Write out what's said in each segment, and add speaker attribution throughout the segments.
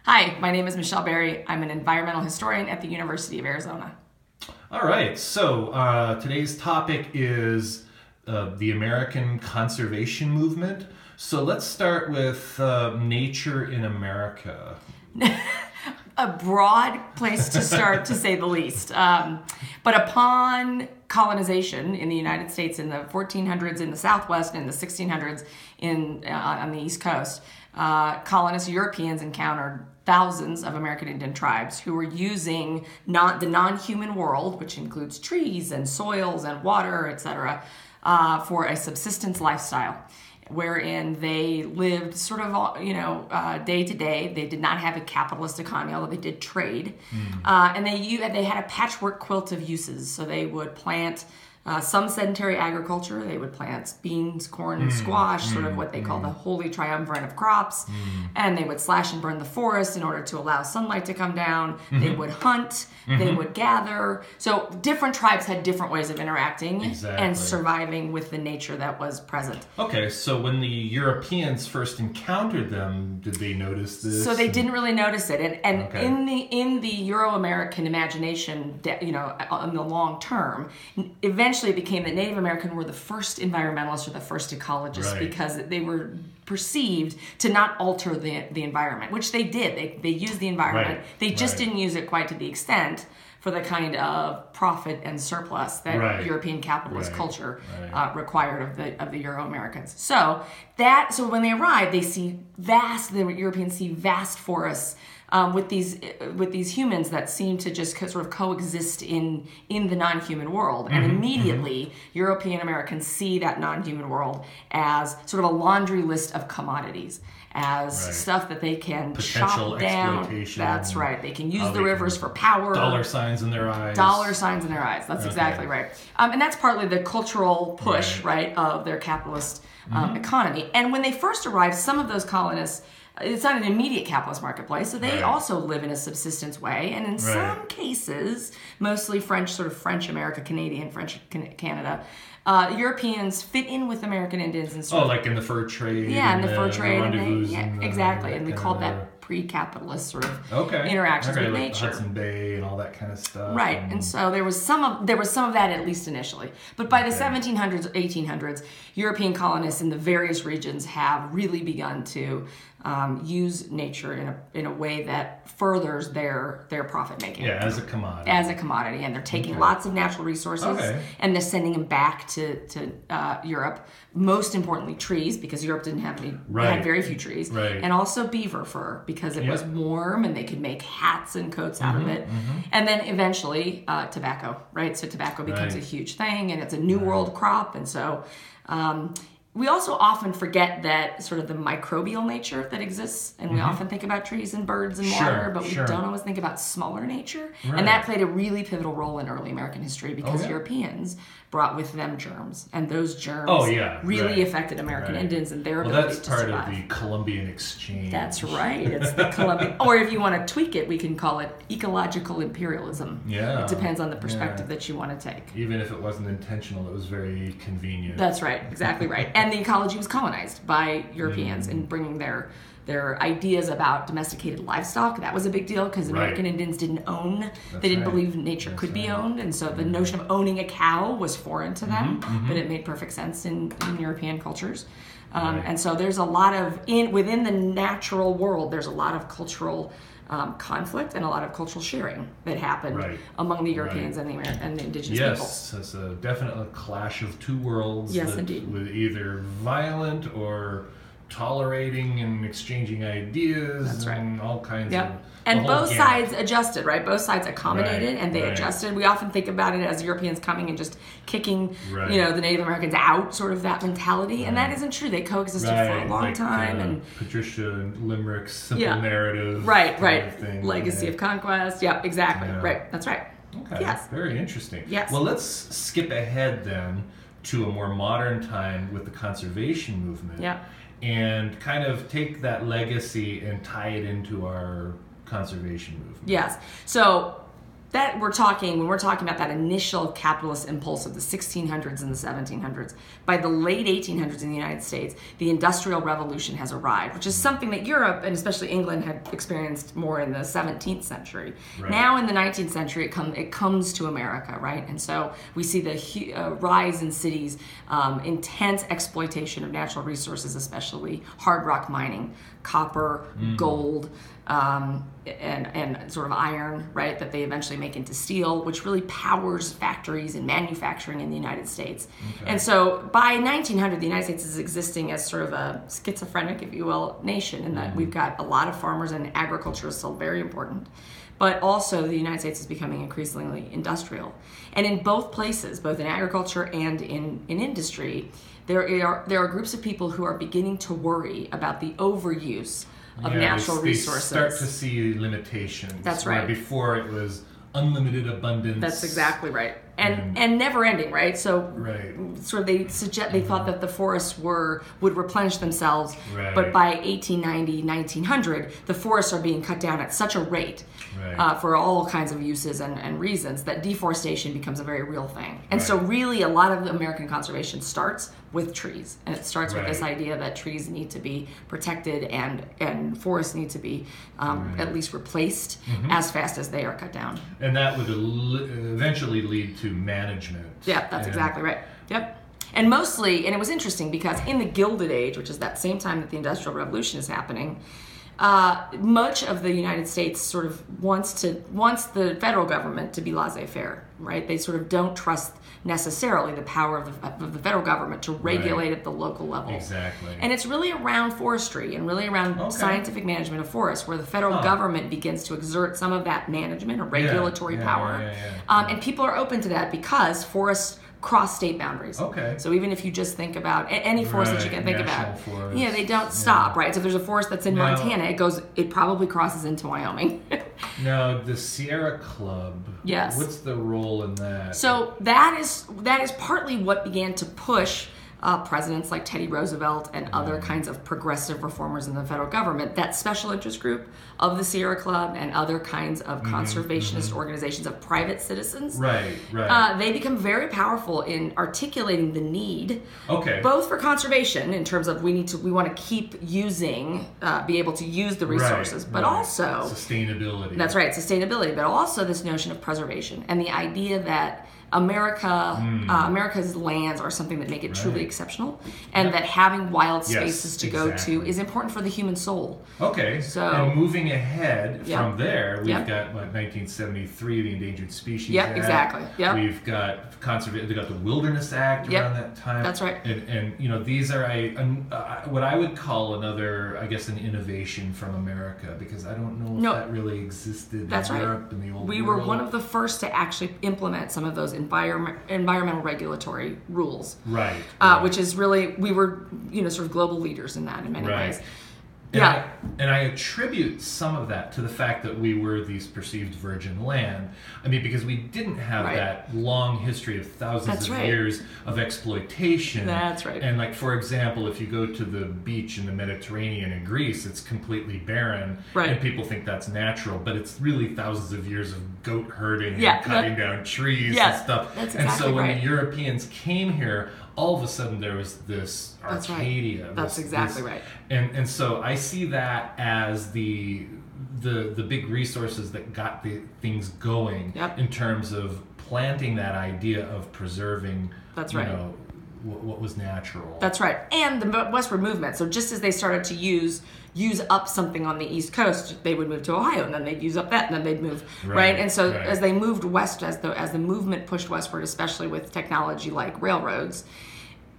Speaker 1: Hi, my name is Michelle Berry. I'm an environmental historian at the University of Arizona.
Speaker 2: All right, so today's topic is the American conservation movement. So let's start with nature in America.
Speaker 1: A broad place to start, to say the least. But upon colonization in the United States in the 1400s in the Southwest and in the 1600s on the East Coast, colonists, Europeans encountered thousands of American Indian tribes who were using the non-human world, which includes trees and soils and water, etc., for a subsistence lifestyle, wherein they lived sort of, day to day. They did not have a capitalist economy, although they did trade. And they had a patchwork quilt of uses. So they would plant some sedentary agriculture. They would plant beans, corn, and squash, sort of what they call the holy triumvirate of crops. And they would slash and burn the forest in order to allow sunlight to come down. They would hunt. They would gather. So different tribes had different ways of interacting and surviving with the nature that was present.
Speaker 2: Okay, so when the Europeans first encountered them, did they notice this?
Speaker 1: So they didn't really notice it. And in the Euro-American imagination, in the long term, eventually it became that Native American were the first environmentalists or the first ecologists because they were perceived to not alter the environment, which they did. They used the environment. They just didn't use it quite to the extent for the kind of profit and surplus that European capitalist culture required of the Euro-Americans. So when they arrive, the Europeans see vast forests with these humans that seem to just sort of coexist in the non-human world. And immediately, European Americans see that non-human world as sort of a laundry list of commodities, as stuff that they can chop down. That's right. They can use the rivers for power.
Speaker 2: Dollar signs in their eyes.
Speaker 1: That's exactly right. And that's partly the cultural push, of their capitalist economy. And when they first arrived, some of those colonists, it's not an immediate capitalist marketplace, so they also live in a subsistence way. And in some cases, mostly French America, Canadian, French Canada, Europeans fit in with American Indians and
Speaker 2: like in the fur trade.
Speaker 1: Yeah, in the fur trade.
Speaker 2: Exactly.
Speaker 1: And we called that pre-capitalist sort of interactions with nature.
Speaker 2: Hudson Bay and all that kind of stuff.
Speaker 1: Right, and so there was some of that at least initially. But by the 1700s, 1800s, European colonists in the various regions have really begun to use nature in a way that furthers their profit making.
Speaker 2: Yeah, as a commodity.
Speaker 1: And they're taking lots of natural resources and they're sending them back to Europe. Most importantly, trees, because Europe didn't have any. They had very few trees, and also beaver fur because it was warm and they could make hats and coats out of it. And then eventually, tobacco. Right, so tobacco becomes a huge thing, and it's a new world crop, and so. We also often forget that sort of the microbial nature that exists, and we often think about trees and birds and water, but we don't always think about smaller nature. And that played a really pivotal role in early American history because Europeans brought with them germs, and those germs really affected American Indians and their ability to survive.
Speaker 2: That's part of the Columbian Exchange.
Speaker 1: That's right. It's the Columbian, or if you want to tweak it, we can call it ecological imperialism. Yeah. It depends on the perspective that you want to take.
Speaker 2: Even if it wasn't intentional, it was very convenient.
Speaker 1: That's right. Exactly right. And the ecology was colonized by Europeans in bringing their ideas about domesticated livestock. That was a big deal because American Indians didn't own. They didn't believe nature could be owned, and so the notion of owning a cow was foreign to them, but it made perfect sense in European cultures. And so there's a lot of within the natural world. There's a lot of cultural conflict and a lot of cultural sharing that happened among the Europeans and the indigenous people.
Speaker 2: Yes, it's a definite clash of two worlds.
Speaker 1: Yes, indeed.
Speaker 2: With either violent or tolerating and exchanging ideas and all kinds of...
Speaker 1: And both sides adjusted, right? Both sides accommodated and they adjusted. We often think about it as Europeans coming and just kicking, the Native Americans out, sort of that mentality. And that isn't true. They coexisted for a long time. And
Speaker 2: Patricia Limerick's simple narrative.
Speaker 1: Thing, Legacy of Conquest. Yep, exactly. Yeah. Right, that's right.
Speaker 2: Okay, yes. Very interesting.
Speaker 1: Yes.
Speaker 2: Well, let's skip ahead then to a more modern time with the conservation movement.
Speaker 1: Yeah.
Speaker 2: And kind of take that legacy and tie it into our conservation movement.
Speaker 1: Yes. So that when we're talking about that initial capitalist impulse of the 1600s and the 1700s, by the late 1800s in the United States, the Industrial Revolution has arrived, which is something that Europe and especially England had experienced more in the 17th century.
Speaker 2: Right.
Speaker 1: Now in the 19th century, it comes to America, right? And so we see the rise in cities, intense exploitation of natural resources, especially hard rock mining, copper, gold, and sort of iron, right, that they eventually make into steel, which really powers factories and manufacturing in the United States.
Speaker 2: Okay.
Speaker 1: And so by 1900, the United States is existing as sort of a schizophrenic, if you will, nation, in that we've got a lot of farmers and agriculture is still very important. But also the United States is becoming increasingly industrial. And in both places, both in agriculture and in industry, there are groups of people who are beginning to worry about the overuse of natural resources.
Speaker 2: They start to see limitations.
Speaker 1: That's right.
Speaker 2: Where before it was unlimited abundance.
Speaker 1: That's exactly right. And never ending, right? So
Speaker 2: right.
Speaker 1: sort of they thought that the forests would replenish themselves,
Speaker 2: right.
Speaker 1: but by 1890, 1900, the forests are being cut down at such a rate
Speaker 2: right.
Speaker 1: For all kinds of uses and reasons that deforestation becomes a very real thing. And
Speaker 2: right.
Speaker 1: so really a lot of the American conservation starts with trees. And it starts
Speaker 2: right.
Speaker 1: with this idea that trees need to be protected and forests need to be
Speaker 2: right.
Speaker 1: at least replaced as fast as they are cut down.
Speaker 2: And that would eventually lead to management.
Speaker 1: Yeah, that's exactly right. Yep. And mostly, and it was interesting because in the Gilded Age, which is that same time that the Industrial Revolution is happening, much of the United States sort of wants the federal government to be laissez-faire, right? They sort of don't trust necessarily the power of the federal government to regulate
Speaker 2: right.
Speaker 1: at the local level.
Speaker 2: Exactly.
Speaker 1: And it's really around forestry and really around scientific management of forests where the federal government begins to exert some of that management or regulatory power. And people are open to that because forests cross state boundaries.
Speaker 2: Okay.
Speaker 1: So even if you just think about any forest that you can think about,
Speaker 2: forest.
Speaker 1: yeah, they don't stop, right? So if there's a forest that's in Montana, it probably crosses into Wyoming.
Speaker 2: Now, the Sierra Club.
Speaker 1: Yes.
Speaker 2: What's the role in that?
Speaker 1: So that is partly what began to push presidents like Teddy Roosevelt and other kinds of progressive reformers in the federal government, that special interest group of the Sierra Club and other kinds of conservationist organizations of private citizens.
Speaker 2: Right, right.
Speaker 1: They become very powerful in articulating the need,
Speaker 2: okay.
Speaker 1: both for conservation in terms of we want to keep using, be able to use the resources,
Speaker 2: right,
Speaker 1: but
Speaker 2: right.
Speaker 1: also
Speaker 2: sustainability.
Speaker 1: That's right, sustainability, but also this notion of preservation and the idea that America's lands are something that make it truly exceptional, and that having wild spaces to go to is important for the human soul.
Speaker 2: Okay.
Speaker 1: So,
Speaker 2: and moving ahead from there, we've got 1973, the Endangered Species Act.
Speaker 1: Exactly. Yep.
Speaker 2: We've got we got the Wilderness Act around that time.
Speaker 1: That's right.
Speaker 2: And you know, these are what I would call another, I guess, an innovation from America, because I don't know if that really existed in Europe in the old world.
Speaker 1: We were one of the first to actually implement some of those environmental regulatory rules,
Speaker 2: right?
Speaker 1: Which is really, we were, sort of global leaders in that in many ways.
Speaker 2: And I attribute some of that to the fact that we were these perceived virgin land. I mean, because we didn't have that long history of thousands of years of exploitation.
Speaker 1: That's right.
Speaker 2: And like, for example, if you go to the beach in the Mediterranean in Greece, it's completely barren.
Speaker 1: Right.
Speaker 2: And people think that's natural, but it's really thousands of years of goat herding and cutting down trees and stuff.
Speaker 1: That's
Speaker 2: and
Speaker 1: exactly
Speaker 2: so when the Europeans came here, all of a sudden there was this Arcadia.
Speaker 1: That's exactly right.
Speaker 2: And so I see that as the big resources that got the things going in terms of planting that idea of preserving what was natural.
Speaker 1: That's right. And the westward movement. So just as they started to use up something on the East Coast, they would move to Ohio, and then they'd use up that, and then they'd move, right? And so as they moved west, as the movement pushed westward, especially with technology like railroads,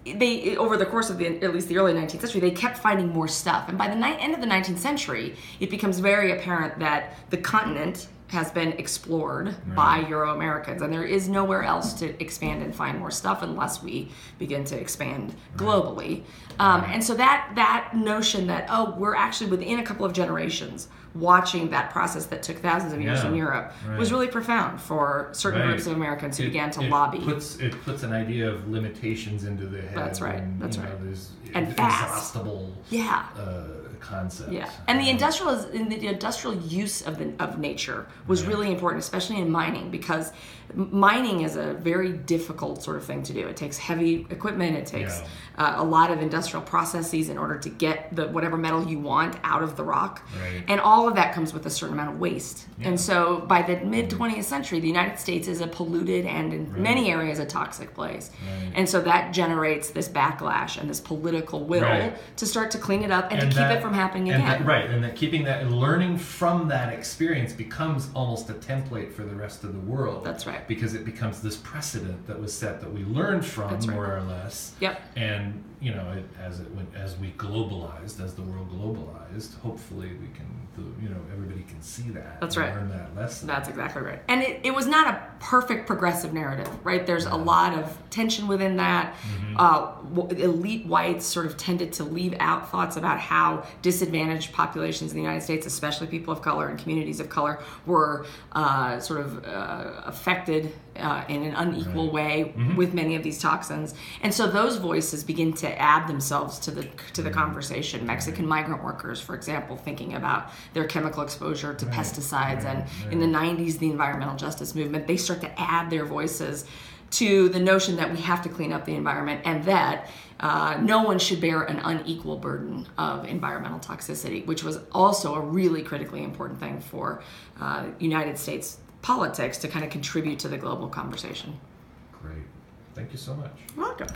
Speaker 1: they, over the course of at least the early 19th century, they kept finding more stuff. And by the end of the 19th century, it becomes very apparent that the continent has been explored by Euro-Americans, and there is nowhere else to expand and find more stuff unless we begin to expand globally. And so that notion that, we're actually within a couple of generations watching that process that took thousands of years in Europe was really profound for certain groups of Americans who began to lobby.
Speaker 2: It puts an idea of limitations into the head.
Speaker 1: That's right. That's right.
Speaker 2: There's
Speaker 1: and
Speaker 2: inexhaustible
Speaker 1: fast.
Speaker 2: concepts.
Speaker 1: Yeah, and the industrial use of nature was really important, especially in mining, because mining is a very difficult sort of thing to do. It takes heavy equipment. It takes a lot of industrial processes in order to get whatever metal you want out of the rock.
Speaker 2: Right.
Speaker 1: And all of that comes with a certain amount of waste. Yeah. And so by the mid-20th century, the United States is a polluted and in many areas a toxic place. Right. And so that generates this backlash and this political will to start to clean it up and to keep it from happening again.
Speaker 2: And that keeping that and learning from that experience becomes almost a template for the rest of the world.
Speaker 1: That's right.
Speaker 2: Because it becomes this precedent that was set that we learned from, more or less.
Speaker 1: Yep.
Speaker 2: And as we globalized, as the world globalized, hopefully we can, everybody can see that.
Speaker 1: That's right.
Speaker 2: Learn that lesson.
Speaker 1: That's exactly right. And it was not a perfect progressive narrative, right? There's a lot of tension within that. Elite whites sort of tended to leave out thoughts about how disadvantaged populations in the United States, especially people of color and communities of color, were affected in an unequal way with many of these toxins. And so those voices begin to add themselves to the conversation. Mexican migrant workers, for example, thinking about their chemical exposure to pesticides. And in the 90s, the environmental justice movement, they start to add their voices to the notion that we have to clean up the environment and that no one should bear an unequal burden of environmental toxicity, which was also a really critically important thing for United States politics to kind of contribute to the global conversation.
Speaker 2: Great. Thank you so much.
Speaker 1: You're welcome.